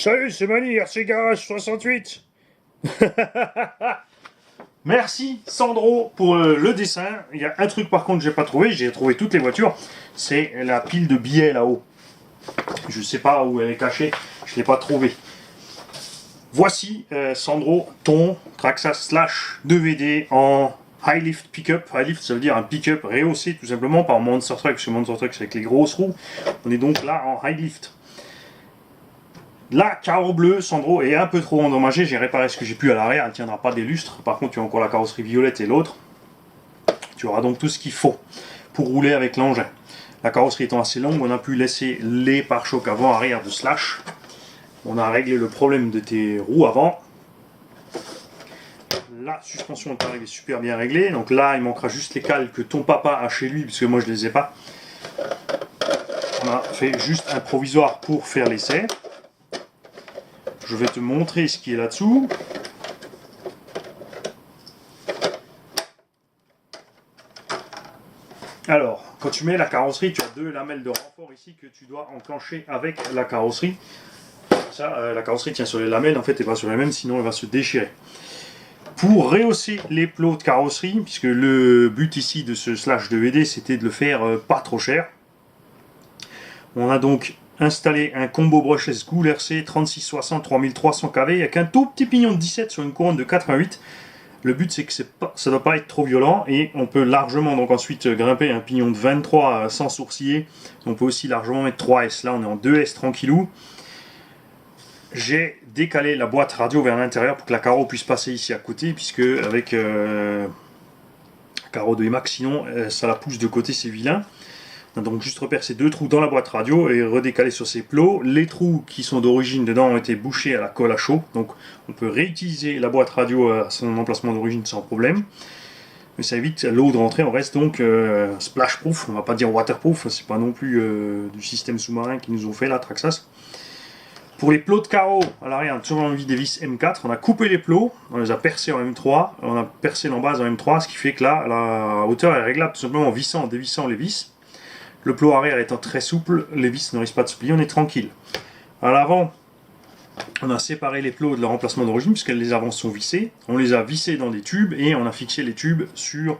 Salut, c'est Mani, RC Garage 68. Merci Sandro pour le dessin. Il y a un truc par contre que j'ai pas trouvé, j'ai trouvé toutes les voitures, c'est la pile de billets là-haut. Je sais pas où elle est cachée, je l'ai pas trouvée. Voici Sandro, ton Traxxas Slash 2VD en High Lift Pickup. High Lift ça veut dire un pick-up rehaussé tout simplement par Monster Truck, parce que Monster Truck c'est avec les grosses roues. On est donc là en High Lift. La carreau bleu, Sandro, est un peu trop endommagée. J'ai réparé ce que j'ai pu à l'arrière. Elle ne tiendra pas des lustres. Par contre, tu as encore la carrosserie violette et l'autre. Tu auras donc tout ce qu'il faut pour rouler avec l'engin. La carrosserie étant assez longue, on a pu laisser les pare-chocs avant-arrière de Slash. On a réglé le problème de tes roues avant. La suspension est super bien réglée. Donc là, il manquera juste les cales que ton papa a chez lui, puisque moi je ne les ai pas. On a fait juste un provisoire pour faire l'essai. Je vais te montrer ce qui est là-dessous. Alors, quand tu mets la carrosserie, tu as deux lamelles de renfort ici que tu dois enclencher avec la carrosserie. Ça, la carrosserie tient sur les lamelles, en fait, et pas sur les mêmes, sinon elle va se déchirer. Pour rehausser les plots de carrosserie, puisque le but ici de ce Slash 2VD, c'était de le faire pas trop cher, on a donc installer un combo brushless Goul RC 3660 3300 kV avec un tout petit pignon de 17 sur une couronne de 88. Le but c'est que ça ne doit pas être trop violent et on peut largement donc ensuite grimper un pignon de 23 sans sourciller. On peut aussi largement mettre 3S. Là on est en 2S tranquillou. J'ai décalé la boîte radio vers l'intérieur pour que la carreau puisse passer ici à côté, puisque avec carreau de Emax sinon ça la pousse de côté, c'est vilain. Donc juste repercer deux trous dans la boîte radio et redécaler sur ces plots. Les trous qui sont d'origine dedans ont été bouchés à la colle à chaud. Donc on peut réutiliser la boîte radio à son emplacement d'origine sans problème. Mais ça évite l'eau de rentrer. On reste donc splash proof, on va pas dire waterproof, c'est pas non plus du système sous-marin qu'ils nous ont fait là, Traxxas. Pour les plots de carreau, à l'arrière on a toujours envie des vis M4, on a coupé les plots, on les a percés en M3, on a percé l'embase en M3, ce qui fait que là la hauteur est réglable tout simplement en vissant, en dévissant les vis. Le plot arrière étant très souple, les vis ne risquent pas de se plier, on est tranquille. À l'avant, on a séparé les plots de leur emplacement d'origine, puisque les avants sont vissés. On les a vissés dans des tubes et on a fixé les tubes sur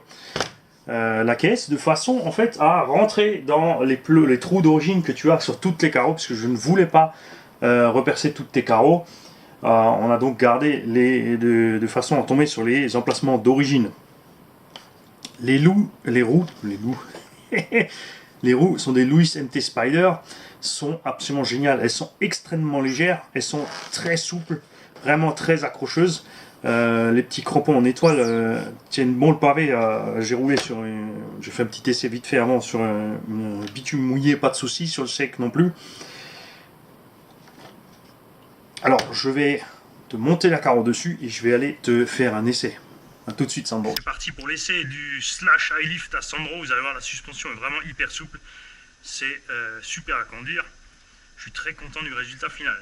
la caisse, de façon en fait à rentrer dans les trous d'origine que tu as sur toutes les carreaux, puisque je ne voulais pas repercer toutes tes carreaux. On a donc gardé de façon à tomber sur les emplacements d'origine. Les roues Les roues sont des Lewis MT Spider, sont absolument géniales. Elles sont extrêmement légères, elles sont très souples, vraiment très accrocheuses. Les petits crampons en étoile tiennent bon le pavé. J'ai roulé j'ai fait un petit essai vite fait avant sur un bitume mouillé, pas de soucis, sur le sec non plus. Alors je vais te monter la carreau dessus et je vais aller te faire un essai. A tout de suite, Sandro. C'est parti pour l'essai du Slash High Lift à Sandro. Vous allez voir, la suspension est vraiment hyper souple. C'est super à conduire. Je suis très content du résultat final.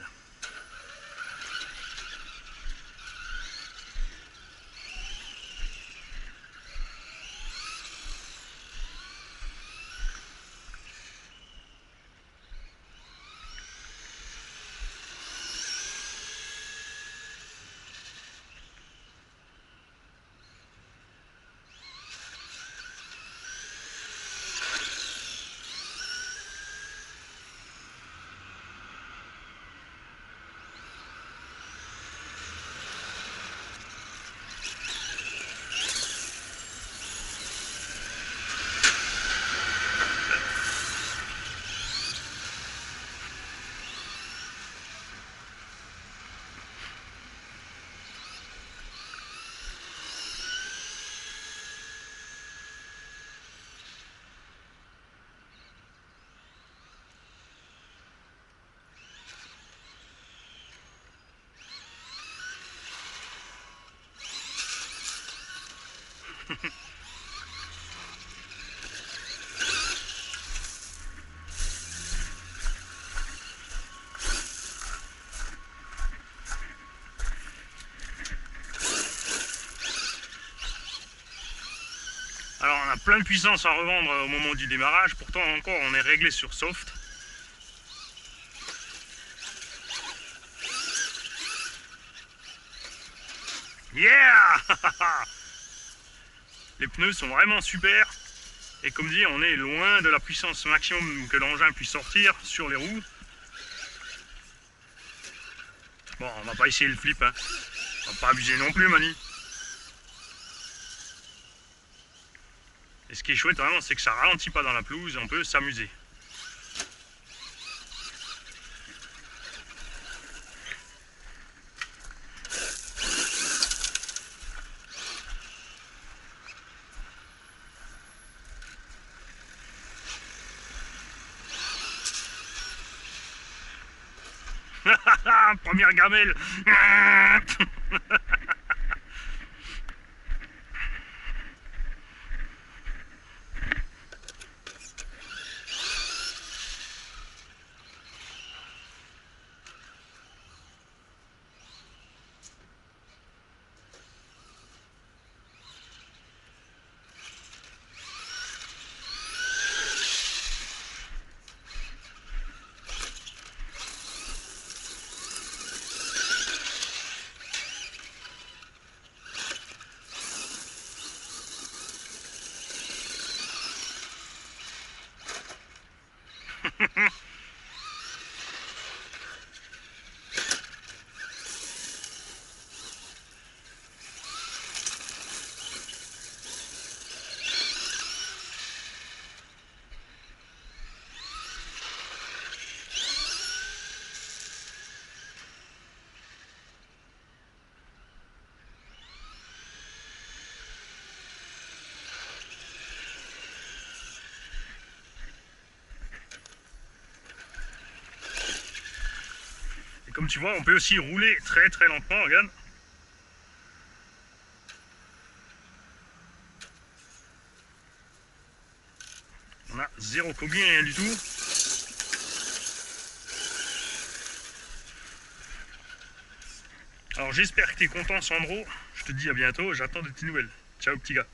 Alors on a plein de puissance à revendre au moment du démarrage, pourtant encore on est réglé sur soft. Yeah. Les pneus sont vraiment super. Et comme dit, on est loin de la puissance maximum que l'engin puisse sortir sur les roues. Bon, on va pas essayer le flip, hein. On va pas abuser non plus, Mani. Et ce qui est chouette vraiment, c'est que ça ralentit pas dans la pelouse et on peut s'amuser. Première gamelle. Et comme tu vois, on peut aussi rouler très très lentement, regarde. On a zéro combine, rien du tout. Alors j'espère que tu es content, Sandro. Je te dis à bientôt, j'attends de tes nouvelles. Ciao petit gars.